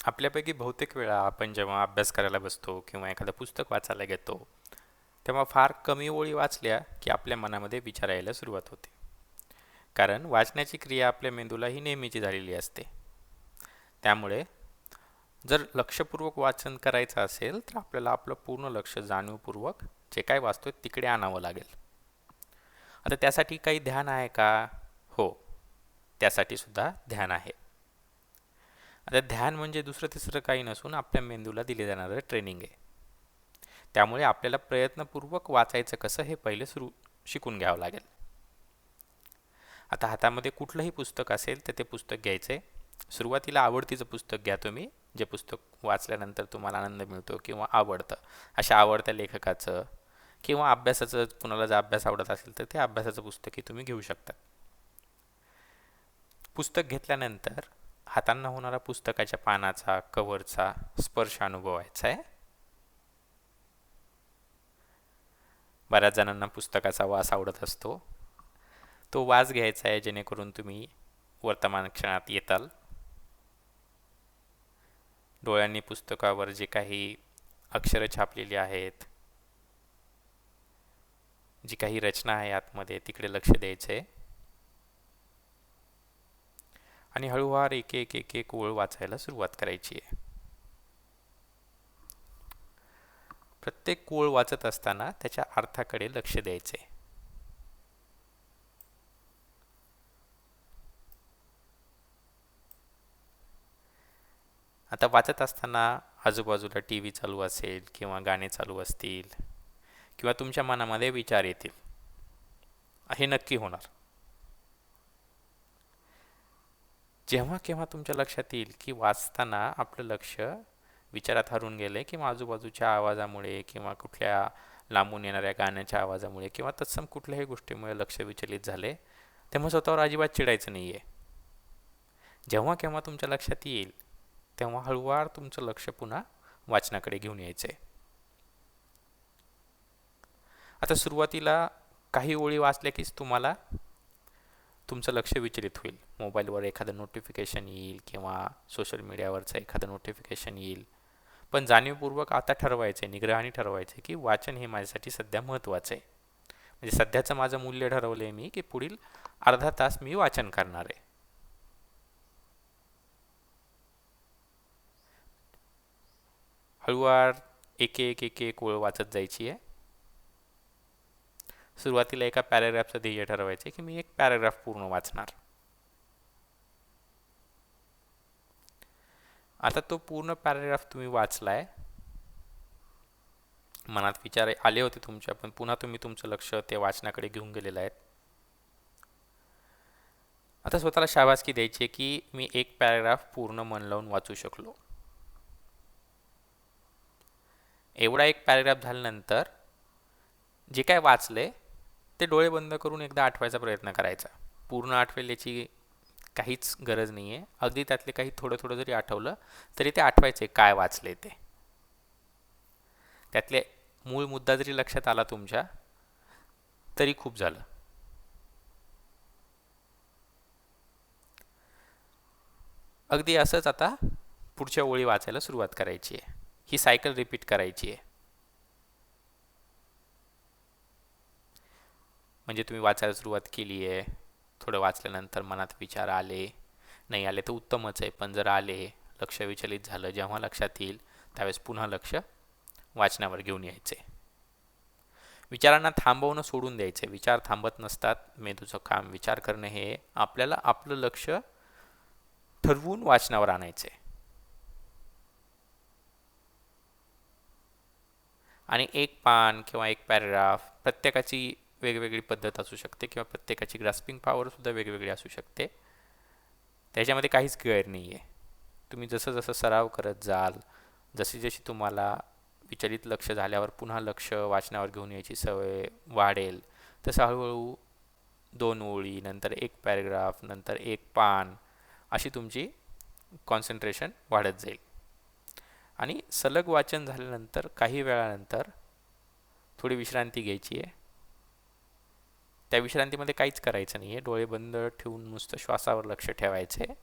आपल्यापैकी बहुतेक वेळा आपण जेव्हा अभ्यास करायला बसतो किंवा एखादं पुस्तक वाचायला घेतो, तेव्हा फार कमी ओळी वाचल्या की आपल्या मनामध्ये विचार यायला सुरुवात होते. कारण वाचण्याची क्रिया आपल्या मेंदूला ही नेहमीची झालेली असते. त्यामुळे जर लक्षपूर्वक वाचन करायचं असेल तर आपल्याला आपलं पूर्ण लक्ष जाणीवपूर्वक जे काय वाचतोय तिकडे आणावं लागेल. आता त्यासाठी काही ध्यान आहे का? हो, त्यासाठी सुद्धा ध्यान आहे. आता ध्यान म्हणजे दुसरं तिसरं काही नसून आपल्या मेंदूला दिले जाणारं ट्रेनिंग आहे. त्यामुळे आपल्याला प्रयत्नपूर्वक वाचायचं कसं हे पहिले शिकून घ्यावं लागेल. आता हातामध्ये कुठलंही पुस्तक असेल तर ते पुस्तक घ्यायचं आहे. सुरुवातीला आवडतीचं पुस्तक घ्या तुम्ही, जे पुस्तक वाचल्यानंतर तुम्हाला आनंद मिळतो किंवा आवडतं, अशा आवडत्या लेखकाचं किंवा अभ्यासाचं, कुणाला जर अभ्यास आवडत असेल तर ते अभ्यासाचं पुस्तकही तुम्ही घेऊ शकता. पुस्तक घेतल्यानंतर हातांना होणारा पुस्तकाच्या पानाचा, कव्हरचा स्पर्श अनुभवायचा आहे. बऱ्याच जणांना पुस्तकाचा वास आवडत असतो. तो वास घ्यायचा आहे जेणेकरून तुम्ही वर्तमान क्षणात येताल. डोळ्यांनी पुस्तकावर जे काही अक्षरं छापलेली आहेत, जी काही रचना आहे आतमध्ये, तिकडे लक्ष द्यायचं आहे आणि हळूवार एक एक एक एक ओळ वाचायला सुरुवात करायची आहे. प्रत्येक ओळ वाचत असताना त्याच्या अर्थाकडे लक्ष द्यायचे. आता वाचत असताना आजूबाजूला टी व्ही चालू असेल किंवा गाणे चालू असतील किंवा तुमच्या मनामध्ये विचार येतील, हे नक्की होणार. जेव्हा केव्हा तुमच्या लक्षात येईल की वाचताना आपलं लक्ष विचारात हरून गेले किंवा आजूबाजूच्या आवाजामुळे किंवा कुठल्या लांबून येणाऱ्या गाण्याच्या आवाजामुळे किंवा तत्सम कुठल्याही गोष्टीमुळे लक्ष विचलित झाले, तेव्हा स्वतःवर अजिबात चिडायचं नाही आहे. जेव्हा केव्हा तुमच्या लक्षात येईल तेव्हा हळूवार तुमचं लक्ष पुन्हा वाचनाकडे घेऊन यायचं आहे. आता सुरुवातीला काही ओळी वाचल्या कीच तुम्हाला तुमचं लक्ष विचलित होईल. मोबाईलवर एखादं नोटिफिकेशन येईल किंवा सोशल मीडियावरचं एखादं नोटिफिकेशन येईल. पण जाणीवपूर्वक आता ठरवायचं आहे, निग्रहाने ठरवायचं आहे की वाचन हे माझ्यासाठी सध्या महत्त्वाचं आहे. म्हणजे सध्याचं माझं मूल्य ठरवलं आहे मी की पुढील अर्धा तास मी वाचन करणार आहे. हळूवार एक एक एक एक ओळ वाचत जायची आहे. सुरुवातीला एका पॅराग्राफचं ध्येय ठरवायचं आहे की मी एक पॅराग्राफ पूर्ण वाचणार. आता तो पूर्ण पॅराग्राफ तुम्ही वाचलाय, मनात विचार आले होते तुमच्या, पण पुन्हा तुम्ही तुमचं लक्ष ते वाचनाकडे घेऊन गेलेलं आहे. आता स्वतःला शाबासकी द्यायची की मी एक पॅराग्राफ पूर्ण मन लावून वाचू शकलो. एवढा एक पॅराग्राफ झाल्यानंतर जे काय वाचले ते डोळे बंद करून एकदा आठवायचा प्रयत्न करायचा. पूर्ण आठवेल याची काहीच गरज नाही आहे. अगदी त्यातले काही थोडं थोडं जरी आठवलं तरी ते आठवायचे काय वाचले ते. त्यातले मूळ मुद्दा जरी लक्षात आला तुमच्या तरी खूप झालं. अगदी असंच आता पुढच्या ओळी वाचायला सुरुवात करायची आहे. ही सायकल रिपीट करायची आहे. म्हणजे तुम्ही वाचायला सुरुवात केली आहे, थोडं वाचल्यानंतर मनात विचार आले, नाही आले तर उत्तमच आहे, पण जर आले, लक्ष विचलित झालं, जेव्हा लक्षात येईल त्यावेळेस पुन्हा लक्ष वाचनावर घेऊन यायचे. विचारांना थांबवणं सोडून द्यायचे. विचार थांबत नसतात. मेंदूचं काम विचार करणं हे आपल्याला आपलं लक्ष ठरवून वाचनावर आणायचे. आणि एक पान किंवा एक पॅराग्राफ, प्रत्येकाची वेगवेगळी पद्धत असू शकते किंवा प्रत्येकाची ग्रास्पिंग पॉवर सुद्धा वेगवेगळी असू शकते. त्याच्यामध्ये काहीच गैर नाही आहे. तुम्ही जसं जसं सराव करत जाल, जशी जशी तुम्हाला विचलित लक्ष झाल्यावर पुन्हा लक्ष वाचनावर घेऊन यायची सवय वाढेल, तसं हळूहळू 2 ओळी, नंतर एक पॅराग्राफ, नंतर एक पान, अशी तुमची कॉन्सन्ट्रेशन वाढत जाईल. आणि सलग वाचन झाल्यानंतर काही वेळानंतर थोडी विश्रांती घ्यायची आहे. त्या विश्रांतीमध्ये काहीच करायचं नाही आहे. डोळे बंद ठेवून नुसतं श्वासावर लक्ष ठेवायचं आहे.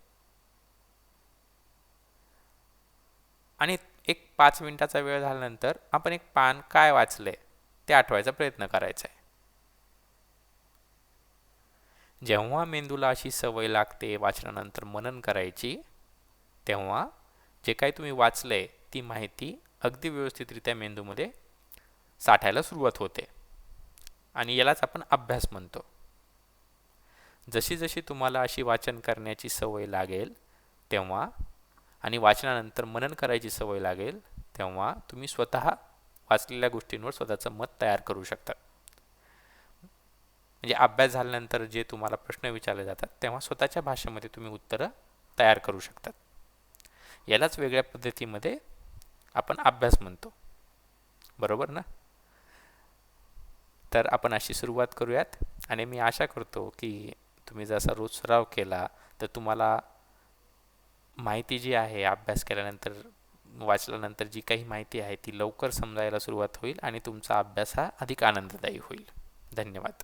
आणि एक 5 मिनिटाचा वेळ झाल्यानंतर आपण एक पान काय वाचलंय ते आठवायचा प्रयत्न करायचा आहे. जेव्हा मेंदूला अशी सवय लागते वाचनानंतर मनन करायची, तेव्हा जे काही तुम्ही वाचलंय ती माहिती अगदी व्यवस्थितरित्या मेंदूमध्ये साठायला सुरुवात होते आणि यालाच आपण अभ्यास म्हणतो. जशी जशी तुम्हाला अशी वाचन करण्याची सवय लागेल तेव्हा आणि वाचनानंतर मनन करायची सवय लागेल तेव्हा तुम्ही स्वतः वाचलेल्या गोष्टींवर स्वतःचं मत तयार करू शकता. म्हणजे अभ्यास झाल्यानंतर जे तुम्हाला प्रश्न विचारले जातात तेव्हा स्वतःच्या भाषेमध्ये तुम्ही उत्तरं तयार करू शकतात. यालाच वेगळ्या पद्धतीमध्ये आपण अभ्यास म्हणतो, बरोबर ना? तर आपण अशी सुरुवात करूयात आणि मी आशा करतो की तुम्ही जसा रोज सराव केला तर तुम्हाला माहिती जी आहे अभ्यास केल्यानंतर वाचल्यानंतर जी काही माहिती आहे ती लवकर समजायला सुरुवात होईल आणि तुमचा अभ्यास हा अधिक आनंददायी होईल. धन्यवाद.